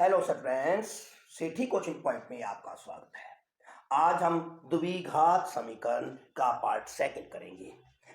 Hello sir friends, सेठी coaching point में आपका स्वागत है। आज हम द्विघात समीकरण का पार्ट सेकंड करेंगे।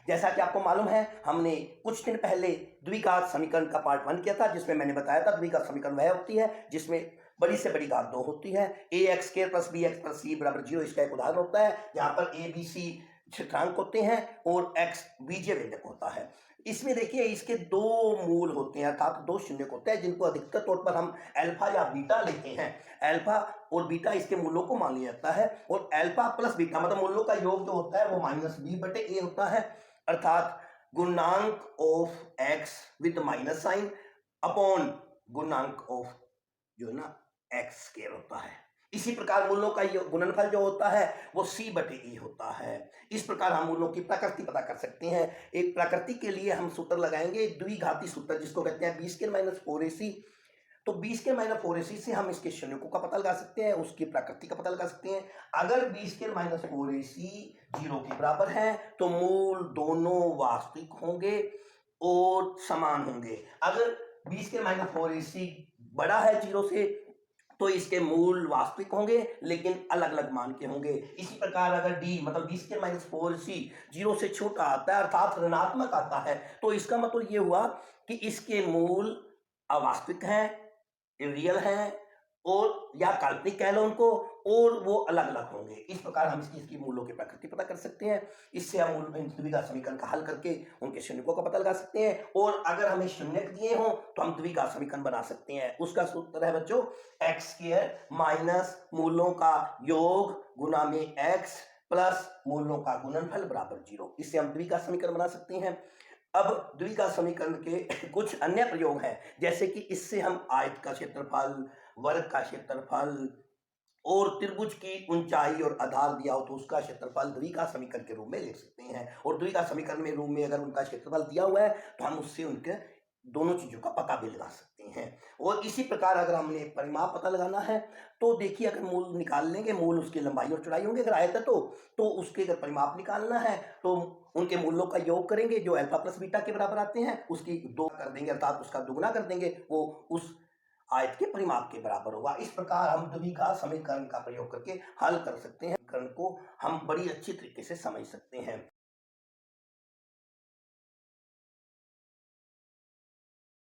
जैसा कि आपको मालूम है, हमने कुछ दिन पहले द्विघात समीकरण का पार्ट 1 किया था, जिसमें मैंने बताया था द्विघात समीकरण वह होती है जिसमें बड़ी से बड़ी घात 2 होती है। ax² + bx + c = 0 इसका एक उदाहरण होता है, यहाँ पर a b c स्थिरांक होते हैं और x बीजीय व्यंजक होता है। इसमें देखिए, इसके दो मूल होते हैं, अर्थात दो शून्यक होते हैं, जिनको अधिकतर तौर पर हम अल्फा या बीटा लेते हैं। अल्फा और बीटा इसके मूलों को मान लिया जाता है, और अल्फा प्लस बीटा मतलब मूलों का योग जो होता है वो -b/a होता है, अर्थात गुणांक of x with minus sine upon गुणांक ऑफ जो है ना x² होता है। इसी प्रकार मूलों का गुणनफल जो होता है वो c/e होता है। इस प्रकार हम मूलों की प्रकृति पता कर सकते हैं। एक प्रकृति के लिए हम सूत्र लगाएंगे, द्विघाती सूत्र, जिसको कहते हैं b² - 4ac। तो b² - 4ac से हम इसके शून्यकों का पता लगा सकते हैं, उसकी प्रकृति का पता लगा सकते हैं। अगर b² - 4ac 0 के बराबर है तो मूल दोनों वास्तविक होंगे और समान होंगे। अगर b² - 4ac बड़ा है 0 से तो इसके मूल वास्तविक होंगे लेकिन अलग अलग मान के होंगे। इसी प्रकार अगर d मतलब b² - 4ac 0 से छोटा आता है, अर्थात ऋणात्मक आता है, तो इसका मतलब ये हुआ कि इसके मूल अवास्तविक हैं, रियल हैं, और या काल्पनिक कह लो उनको, और वो अलग अलग होंगे। इस प्रकार हम इसकी मूलों की प्रकृति पता कर सकते हैं। इससे हम द्विघात समीकरण का हल करके उनके शून्यकों का पता लगा सकते हैं, और अगर हमें शून्यक दिए हों तो हम द्विघात समीकरण बना सकते हैं। उसका सूत्र है बच्चों x² माइनस मूलों का योग गुना में x प्लस मूलों का गुणनफल बराबर 0। इससे हम द्विघात समीकरण बना सकते हैं। अब द्विघात समीकरण के कुछ अन्य प्रयोग हैं, जैसे कि इससे हम आयत का क्षेत्रफल, वर्ग का क्षेत्रफल और त्रिभुज की ऊंचाई और आधार दिया हो तो उसका क्षेत्रफल द्विघात समीकरण के रूप में लिख सकते हैं। और द्विघात समीकरण में रूप में अगर उनका क्षेत्रफल दिया हुआ है तो हम उससे उनके दोनों चीजों का पता भी लगा सकते हैं। और इसी प्रकार अगर हमने परिमाप पता लगाना है तो देखिए, अगर मूल निकाल लेंगे, मूल उसकी लंबाई और चौड़ाई होंगे, अगर आयत है तो उसके अगर परिमाप निकालना है तो उनके मूल्यों का योग करेंगे जो अल्फा प्लस बीटा के बराबर आते हैं, उसकी 2 कर देंगे, अर्थात उसका दुगुना कर देंगे, वो उस आयत के परिमाप के बराबर होगा। इस प्रकार हम द्विघात समीकरण का प्रयोग करके हल कर सकते हैं। समीकरण को हम बड़ी अच्छी तरीके से समझ सकते हैं।